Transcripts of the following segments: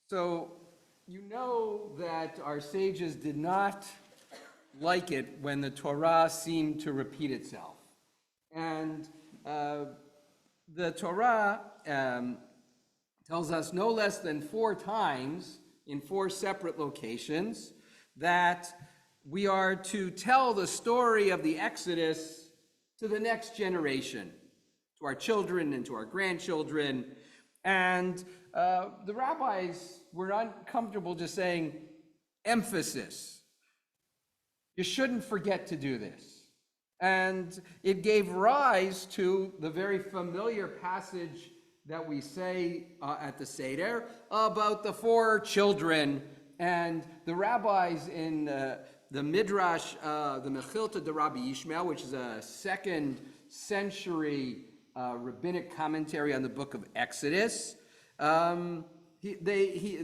So, you know that our sages did not like it when the Torah seemed to repeat itself. And the Torah tells us no less than 4 times in 4 separate locations that we are to tell the story of the Exodus to the next generation, to our children and to our grandchildren. And the rabbis were uncomfortable just saying emphasis. You shouldn't forget to do this. And it gave rise to the very familiar passage that we say at the Seder about the 4 children. And the rabbis in the Midrash, the Mechilta de Rabbi Yishmael, which is a 2nd century rabbinic commentary on the book of Exodus, the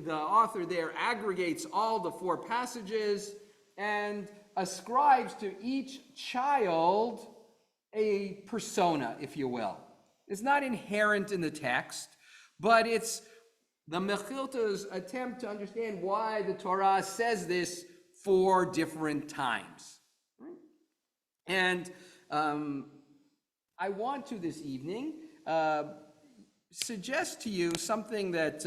author there aggregates all the 4 passages and ascribes to each child a persona, if you will. It's not inherent in the text, but it's the Mechilta's attempt to understand why the Torah says this 4 different times. And I want to this evening suggest to you something that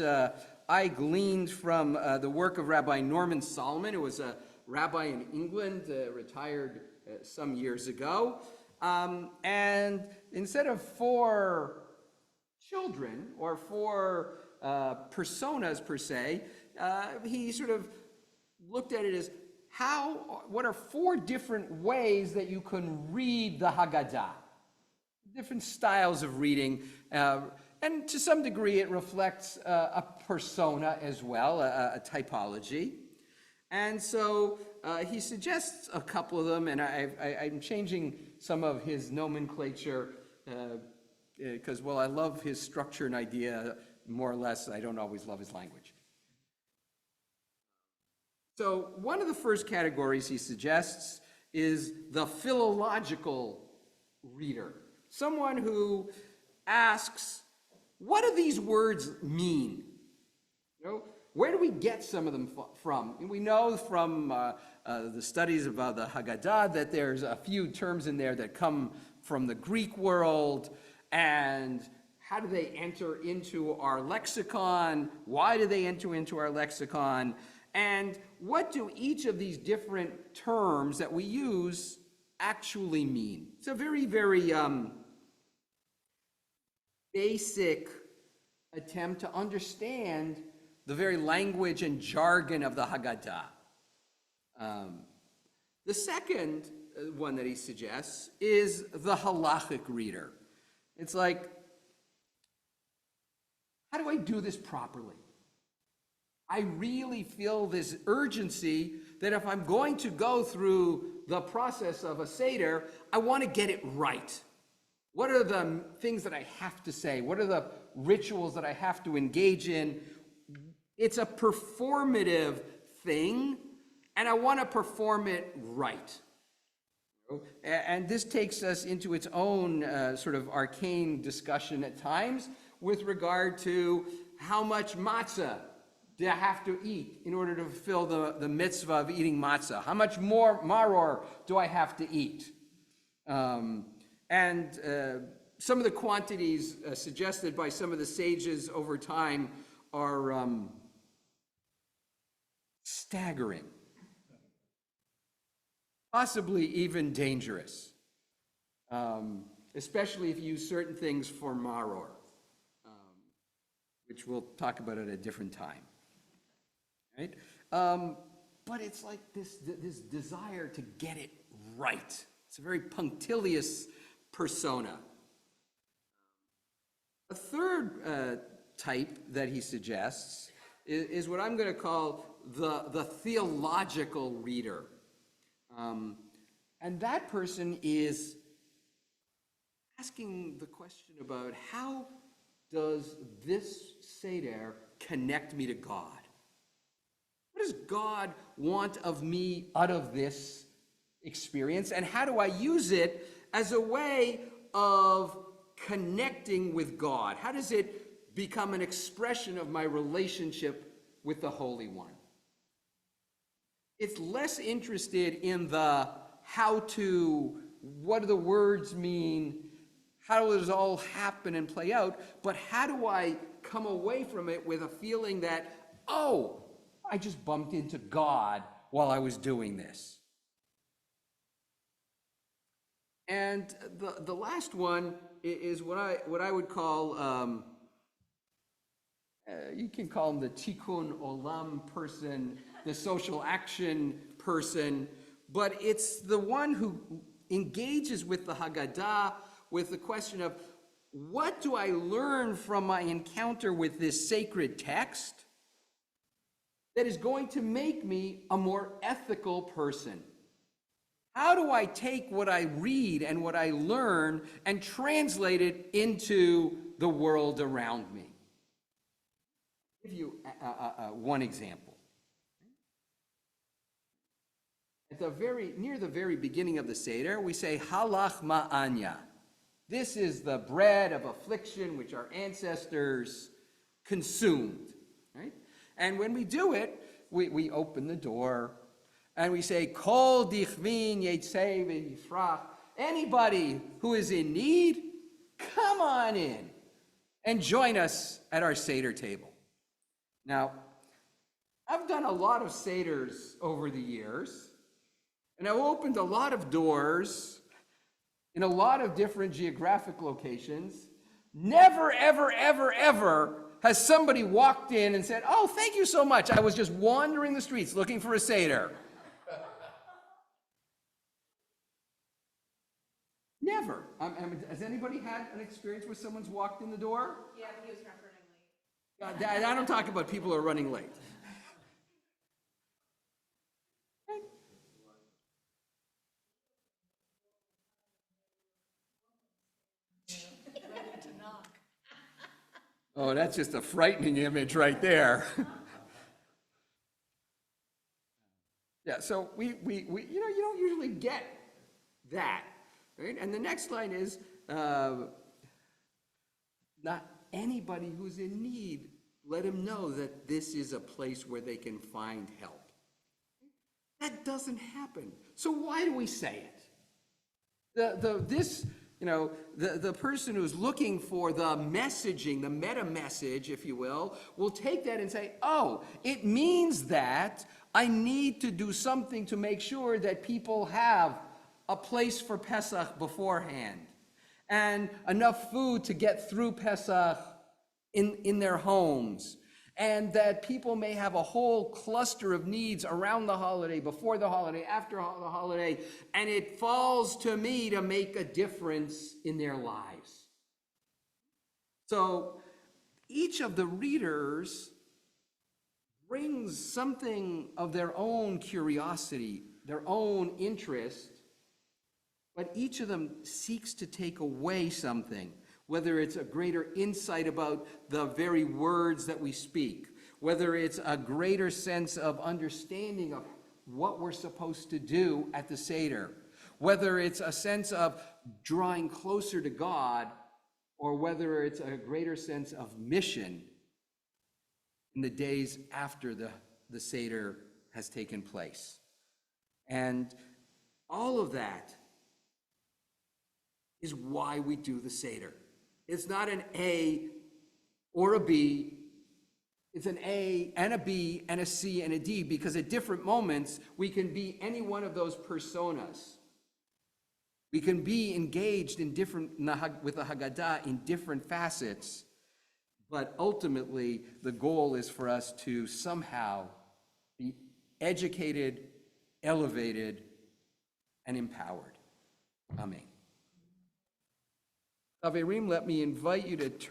I gleaned from the work of Rabbi Norman Solomon, who was a rabbi in England, retired some years ago. And instead of 4 children or 4 personas per se, he sort of looked at it as what are 4 different ways that you can read the Haggadah? Different styles of reading. And to some degree, it reflects a persona as well, a typology. And so he suggests a couple of them, and I'm changing some of his nomenclature because, well, I love his structure and idea more or less. I don't always love his language. So one of the first categories he suggests is the philological reader. Someone who asks, what do these words mean? You know, where do we get some of them from? And we know from the studies about the Haggadah that there's a few terms in there that come from the Greek world, and how do they enter into our lexicon? Why do they enter into our lexicon? And what do each of these different terms that we use actually mean? It's a very, very basic attempt to understand the very language and jargon of the Haggadah. The second one that he suggests is the halachic reader. It's like, how do I do this properly? I really feel this urgency that if I'm going to go through the process of a Seder, I want to get it right. What are the things that I have to say? What are the rituals that I have to engage in? It's a performative thing, and I want to perform it right. And this takes us into its own sort of arcane discussion at times with regard to how much matzah do I have to eat in order to fulfill the mitzvah of eating matzah? How much more maror do I have to eat? And some of the quantities suggested by some of the sages over time are staggering, possibly even dangerous, especially if you use certain things for maror, which we'll talk about at a different time. Right? But it's like this desire to get it right. It's a very punctilious persona. A third type that he suggests is what I'm going to call the theological reader. And that person is asking the question about how does this Seder connect me to God? What does God want of me out of this experience? And how do I use it as a way of connecting with God? How does it become an expression of my relationship with the Holy One. It's less interested in the how to, what do the words mean, how does it all happen and play out, but how do I come away from it with a feeling that, oh, I just bumped into God while I was doing this. And the last one is what I would call, you can call him the Tikkun Olam person, the social action person, but it's the one who engages with the Haggadah with the question of, what do I learn from my encounter with this sacred text that is going to make me a more ethical person? How do I take what I read and what I learn and translate it into the world around me? I'll give you one example. At near the very beginning of the Seder, we say, Halach ma'anya. This is the bread of affliction which our ancestors consumed, right? And when we do it, we open the door and we say, Kol dichvin yetzei v'yifrach. Anybody who is in need, come on in and join us at our Seder table. Now, I've done a lot of Seders over the years, and I've opened a lot of doors in a lot of different geographic locations. Never, ever, ever, ever has somebody walked in and said, oh, thank you so much. I was just wandering the streets looking for a Seder. Never. Has anybody had an experience where someone's walked in the door? Yeah, but he was not running late. I don't talk about people who are running late. Oh, that's just a frightening image right there. Yeah, so we you don't usually get that, right? And the next line is, not anybody who's in need, let him know that this is a place where they can find help. That doesn't happen. So why do we say it? The person who's looking for the messaging, the meta message, if you will take that and say, oh, it means that I need to do something to make sure that people have a place for Pesach beforehand and enough food to get through Pesach in their homes, and that people may have a whole cluster of needs around the holiday, before the holiday, after the holiday, and it falls to me to make a difference in their lives. So each of the readers brings something of their own curiosity, their own interest, but each of them seeks to take away something, whether it's a greater insight about the very words that we speak, whether it's a greater sense of understanding of what we're supposed to do at the Seder, whether it's a sense of drawing closer to God, or whether it's a greater sense of mission in the days after the Seder has taken place. And all of that is why we do the Seder. It's not an A or a B. It's an A and a B and a C and a D, because at different moments, we can be any one of those personas. We can be engaged with the Haggadah in different facets, but ultimately, the goal is for us to somehow be educated, elevated, and empowered. Amen. Chaverim, let me invite you to turn